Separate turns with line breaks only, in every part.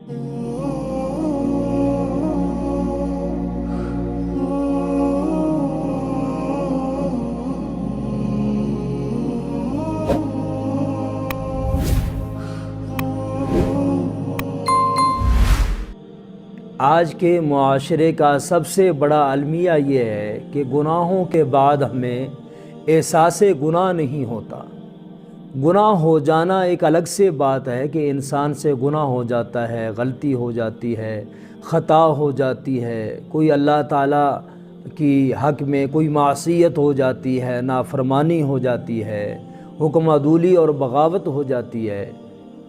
آج کے معاشرے کا سب سے بڑا المیہ یہ ہے کہ گناہوں کے بعد ہمیں احساس گناہ نہیں ہوتا۔ گناہ ہو جانا ایک الگ سے بات ہے کہ انسان سے گناہ ہو جاتا ہے، غلطی ہو جاتی ہے، خطا ہو جاتی ہے، کوئی اللہ تعالیٰ کی حق میں کوئی معصیت ہو جاتی ہے، نافرمانی ہو جاتی ہے، حکم عدولی اور بغاوت ہو جاتی ہے۔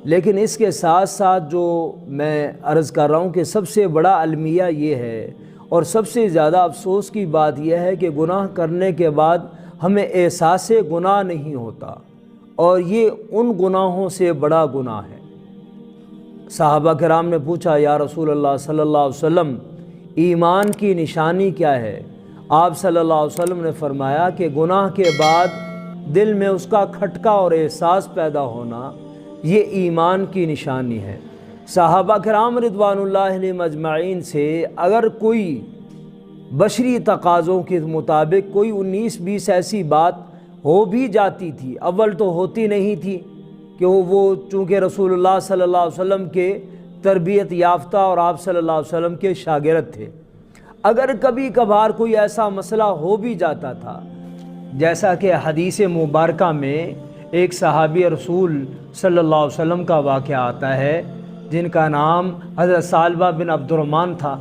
لیکن اس کے ساتھ ساتھ جو میں عرض کر رہا ہوں کہ سب سے بڑا المیہ یہ ہے اور سب سے زیادہ افسوس کی بات یہ ہے کہ گناہ کرنے کے بعد ہمیں احساس گناہ نہیں ہوتا، اور یہ ان گناہوں سے بڑا گناہ ہے۔ صحابہ کرام نے پوچھا، یا رسول اللہ صلی اللہ علیہ وسلم، ایمان کی نشانی کیا ہے؟ آپ صلی اللہ علیہ وسلم نے فرمایا کہ گناہ کے بعد دل میں اس کا کھٹکا اور احساس پیدا ہونا، یہ ایمان کی نشانی ہے۔ صحابہ کرام رضوان اللہ علیہم اجمعین سے اگر کوئی بشری تقاضوں کے مطابق کوئی 19-20 ایسی بات ہو بھی جاتی تھی، اول تو ہوتی نہیں تھی کہ وہ چونکہ رسول اللہ صلی اللہ علیہ وسلم کے تربیت یافتہ اور آپ صلی اللہ علیہ وسلم کے شاگرد تھے، اگر کبھی کبھار کوئی ایسا مسئلہ ہو بھی جاتا تھا، جیسا کہ حدیث مبارکہ میں ایک صحابی رسول صلی اللہ علیہ وسلم کا واقعہ آتا ہے جن کا نام حضرت ثعلبہ بن عبد الرحمن تھا۔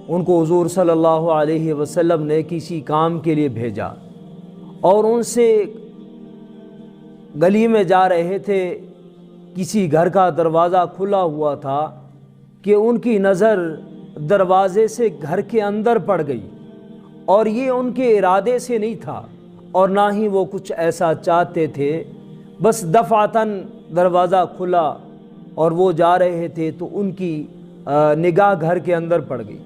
ان کو حضور صلی اللہ علیہ وسلم نے کسی کام کے لیے بھیجا اور ان سے گلی میں جا رہے تھے، کسی گھر کا دروازہ کھلا ہوا تھا کہ ان کی نظر دروازے سے گھر کے اندر پڑ گئی، اور یہ ان کے ارادے سے نہیں تھا اور نہ ہی وہ کچھ ایسا چاہتے تھے، بس دفعتاً دروازہ کھلا اور وہ جا رہے تھے تو ان کی نگاہ گھر کے اندر پڑ گئی۔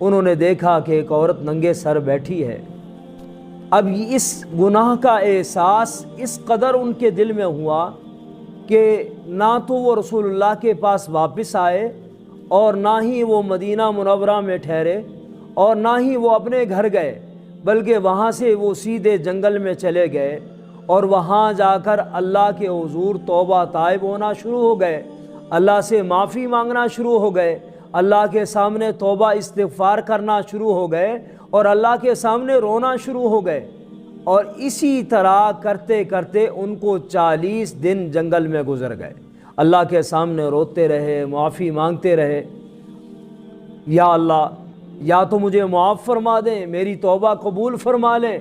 انہوں نے دیکھا کہ ایک عورت ننگے سر بیٹھی ہے۔ اب اس گناہ کا احساس اس قدر ان کے دل میں ہوا کہ نہ تو وہ رسول اللہ کے پاس واپس آئے اور نہ ہی وہ مدینہ منورہ میں ٹھہرے اور نہ ہی وہ اپنے گھر گئے، بلکہ وہاں سے وہ سیدھے جنگل میں چلے گئے اور وہاں جا کر اللہ کے حضور توبہ طائب ہونا شروع ہو گئے، اللہ سے معافی مانگنا شروع ہو گئے، اللہ کے سامنے توبہ استغفار کرنا شروع ہو گئے اور اللہ کے سامنے رونا شروع ہو گئے، اور اسی طرح کرتے کرتے ان کو 40 دن جنگل میں گزر گئے، اللہ کے سامنے روتے رہے، معافی مانگتے رہے، یا اللہ یا تو مجھے معاف فرما دیں، میری توبہ قبول فرما لیں،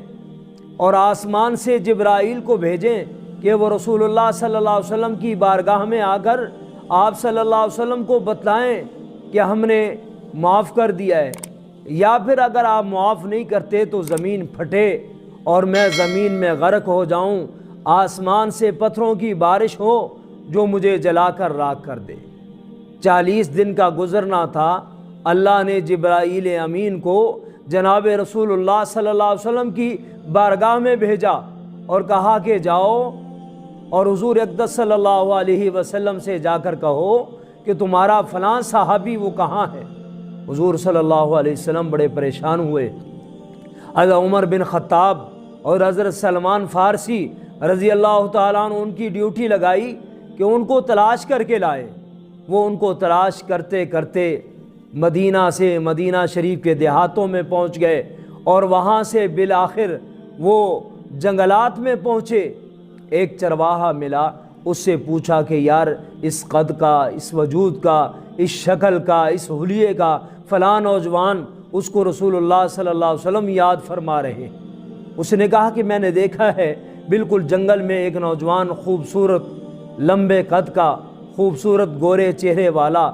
اور آسمان سے جبرائیل کو بھیجیں کہ وہ رسول اللہ صلی اللہ علیہ وسلم کی بارگاہ میں آ کر آپ صلی اللہ علیہ وسلم کو بتلائیں کہ ہم نے معاف کر دیا ہے، یا پھر اگر آپ معاف نہیں کرتے تو زمین پھٹے اور میں زمین میں غرق ہو جاؤں، آسمان سے پتھروں کی بارش ہو جو مجھے جلا کر راکھ کر دے۔ 40 دن کا گزرنا تھا، اللہ نے جبرائیل امین کو جناب رسول اللہ صلی اللہ علیہ وسلم کی بارگاہ میں بھیجا اور کہا کہ جاؤ اور حضور اقدس صلی اللہ علیہ وسلم سے جا کر کہو کہ تمہارا فلاں صحابی وہ کہاں ہے۔ حضور صلی اللہ علیہ وسلم بڑے پریشان ہوئے۔ حضرت عمر بن خطاب اور حضرت سلمان فارسی رضی اللہ تعالیٰ عنہ ان کی ڈیوٹی لگائی کہ ان کو تلاش کر کے لائے۔ وہ ان کو تلاش کرتے کرتے مدینہ سے مدینہ شریف کے دیہاتوں میں پہنچ گئے اور وہاں سے بالآخر وہ جنگلات میں پہنچے۔ ایک چرواہا ملا، اس سے پوچھا کہ یار اس قد کا، اس وجود کا، اس شکل کا، اس حلیے کا فلاں نوجوان، اس کو رسول اللہ صلی اللہ علیہ وسلم یاد فرما رہے۔ اس نے کہا کہ میں نے دیکھا ہے بالکل جنگل میں ایک نوجوان خوبصورت لمبے قد کا، خوبصورت گورے چہرے والا،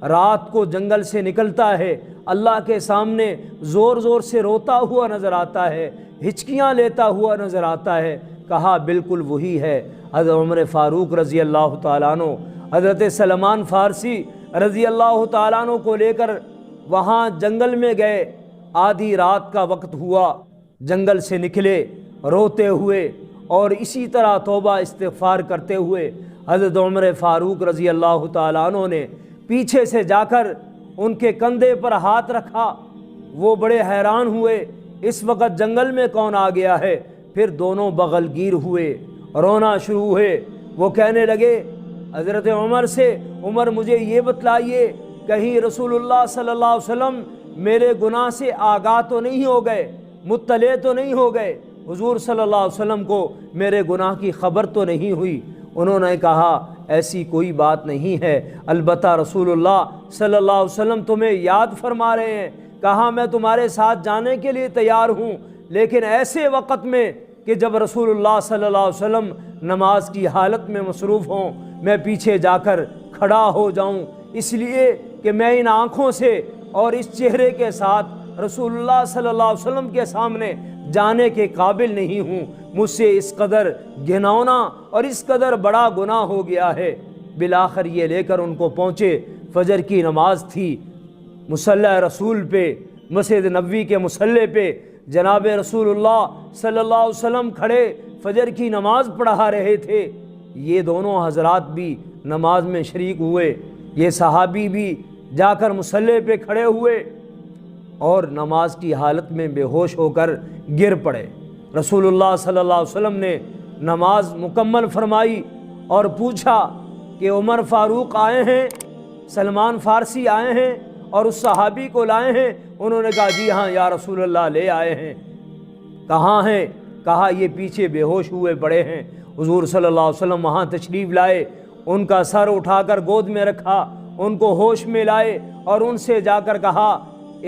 رات کو جنگل سے نکلتا ہے، اللہ کے سامنے زور زور سے روتا ہوا نظر آتا ہے، ہچکیاں لیتا ہوا نظر آتا ہے۔ کہا بالکل وہی ہے۔ حضرت عمر فاروق رضی اللہ تعالیٰ عنہ، حضرت سلمان فارسی رضی اللہ تعالیٰ عنہ کو لے کر وہاں جنگل میں گئے۔ آدھی رات کا وقت ہوا، جنگل سے نکلے روتے ہوئے اور اسی طرح توبہ استغفار کرتے ہوئے۔ حضرت عمر فاروق رضی اللہ تعالیٰ عنہ نے پیچھے سے جا کر ان کے کندھے پر ہاتھ رکھا۔ وہ بڑے حیران ہوئے، اس وقت جنگل میں کون آ گیا ہے؟ پھر دونوں بغل گیر ہوئے، رونا شروع ہوئے۔ وہ کہنے لگے حضرت عمر سے، عمر مجھے یہ بتلائیے کہیں رسول اللہ صلی اللہ علیہ وسلم میرے گناہ سے آگاہ تو نہیں ہو گئے، مطلع تو نہیں ہو گئے، حضور صلی اللہ علیہ وسلم کو میرے گناہ کی خبر تو نہیں ہوئی؟ انہوں نے کہا ایسی کوئی بات نہیں ہے، البتہ رسول اللہ صلی اللہ علیہ وسلم تمہیں یاد فرما رہے ہیں۔ کہا میں تمہارے ساتھ جانے کے لیے تیار ہوں، لیکن ایسے وقت میں کہ جب رسول اللہ صلی اللہ علیہ وسلم نماز کی حالت میں مصروف ہوں، میں پیچھے جا کر کھڑا ہو جاؤں، اس لیے کہ میں ان آنکھوں سے اور اس چہرے کے ساتھ رسول اللہ صلی اللہ علیہ وسلم کے سامنے جانے کے قابل نہیں ہوں، مجھ سے اس قدر گھناؤنا اور اس قدر بڑا گناہ ہو گیا ہے۔ بالآخر یہ لے کر ان کو پہنچے، فجر کی نماز تھی، مصلی رسول پہ، مسجد نبوی کے مصلی پہ جناب رسول اللہ صلی اللہ علیہ وسلم کھڑے فجر کی نماز پڑھا رہے تھے۔ یہ دونوں حضرات بھی نماز میں شریک ہوئے، یہ صحابی بھی جا کر مصلی پہ کھڑے ہوئے اور نماز کی حالت میں بے ہوش ہو کر گر پڑے۔ رسول اللہ صلی اللہ علیہ وسلم نے نماز مکمل فرمائی اور پوچھا کہ عمر فاروق آئے ہیں، سلمان فارسی آئے ہیں اور اس صحابی کو لائے ہیں؟ انہوں نے کہا جی ہاں یا رسول اللہ لے آئے ہیں۔ کہاں ہیں؟ کہا یہ پیچھے بے ہوش ہوئے پڑے ہیں۔ حضور صلی اللہ علیہ وسلم وہاں تشریف لائے، ان کا سر اٹھا کر گود میں رکھا، ان کو ہوش میں لائے اور ان سے جا کر کہا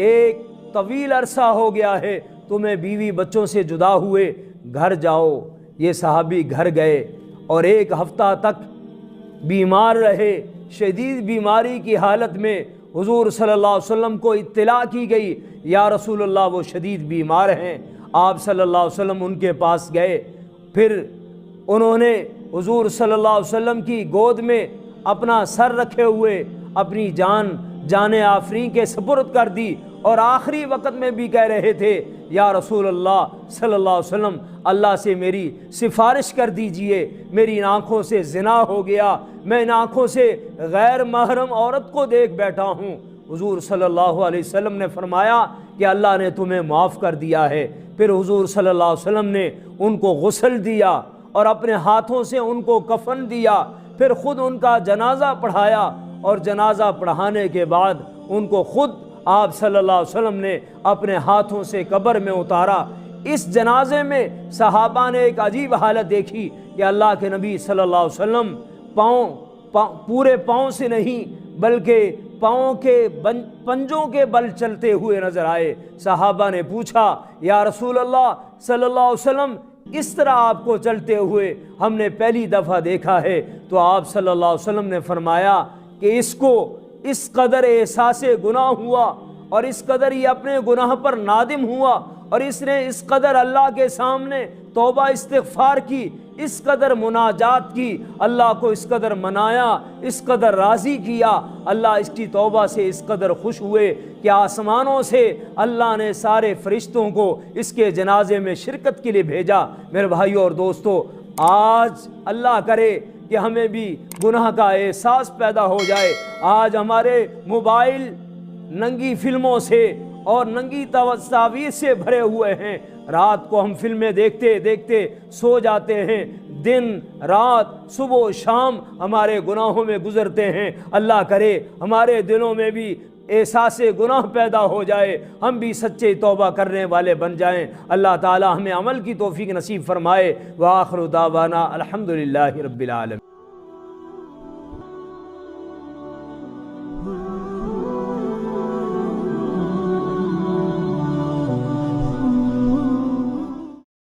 ایک طویل عرصہ ہو گیا ہے تمہیں بیوی بچوں سے جدا ہوئے، گھر جاؤ۔ یہ صحابی گھر گئے اور ایک ہفتہ تک بیمار رہے، شدید بیماری کی حالت میں حضور صلی اللہ علیہ وسلم کو اطلاع کی گئی یا رسول اللہ وہ شدید بیمار ہیں۔ آپ صلی اللہ علیہ وسلم ان کے پاس گئے، پھر انہوں نے حضور صلی اللہ علیہ وسلم کی گود میں اپنا سر رکھے ہوئے اپنی جان آفرین کے سپرد کر دی اور آخری وقت میں بھی کہہ رہے تھے یا رسول اللہ صلی اللہ علیہ وسلم اللہ سے میری سفارش کر دیجئے، میری ان آنکھوں سے زنا ہو گیا، میں ان آنکھوں سے غیر محرم عورت کو دیکھ بیٹھا ہوں۔ حضور صلی اللہ علیہ وسلم نے فرمایا کہ اللہ نے تمہیں معاف کر دیا ہے۔ پھر حضور صلی اللہ علیہ وسلم نے ان کو غسل دیا اور اپنے ہاتھوں سے ان کو کفن دیا، پھر خود ان کا جنازہ پڑھایا اور جنازہ پڑھانے کے بعد ان کو خود آپ صلی اللہ علیہ وسلم نے اپنے ہاتھوں سے قبر میں اتارا۔ اس جنازے میں صحابہ نے ایک عجیب حالت دیکھی کہ اللہ کے نبی صلی اللہ علیہ وسلم پورے پاؤں سے نہیں بلکہ پاؤں کے پنجوں کے بل چلتے ہوئے نظر آئے۔ صحابہ نے پوچھا یا رسول اللہ صلی اللہ علیہ وسلم اس طرح آپ کو چلتے ہوئے ہم نے پہلی دفعہ دیکھا ہے۔ تو آپ صلی اللہ علیہ وسلم نے فرمایا کہ اس کو اس قدر احساس گناہ ہوا اور اس قدر یہ اپنے گناہ پر نادم ہوا اور اس نے اس قدر اللہ کے سامنے توبہ استغفار کی، اس قدر مناجات کی، اللہ کو اس قدر منایا، اس قدر راضی کیا، اللہ اس کی توبہ سے اس قدر خوش ہوئے کہ آسمانوں سے اللہ نے سارے فرشتوں کو اس کے جنازے میں شرکت کے لیے بھیجا۔ میرے بھائیوں اور دوستو، آج اللہ کرے کہ ہمیں بھی گناہ کا احساس پیدا ہو جائے۔ آج ہمارے موبائل ننگی فلموں سے اور ننگی تصاویر سے بھرے ہوئے ہیں، رات کو ہم فلمیں دیکھتے دیکھتے سو جاتے ہیں، دن رات صبح و شام ہمارے گناہوں میں گزرتے ہیں۔ اللہ کرے ہمارے دلوں میں بھی احساس گناہ پیدا ہو جائے، ہم بھی سچے توبہ کرنے والے بن جائیں۔ اللہ تعالی ہمیں عمل کی توفیق نصیب فرمائے۔ وآخر دعوانا الحمدللہ رب العالمین۔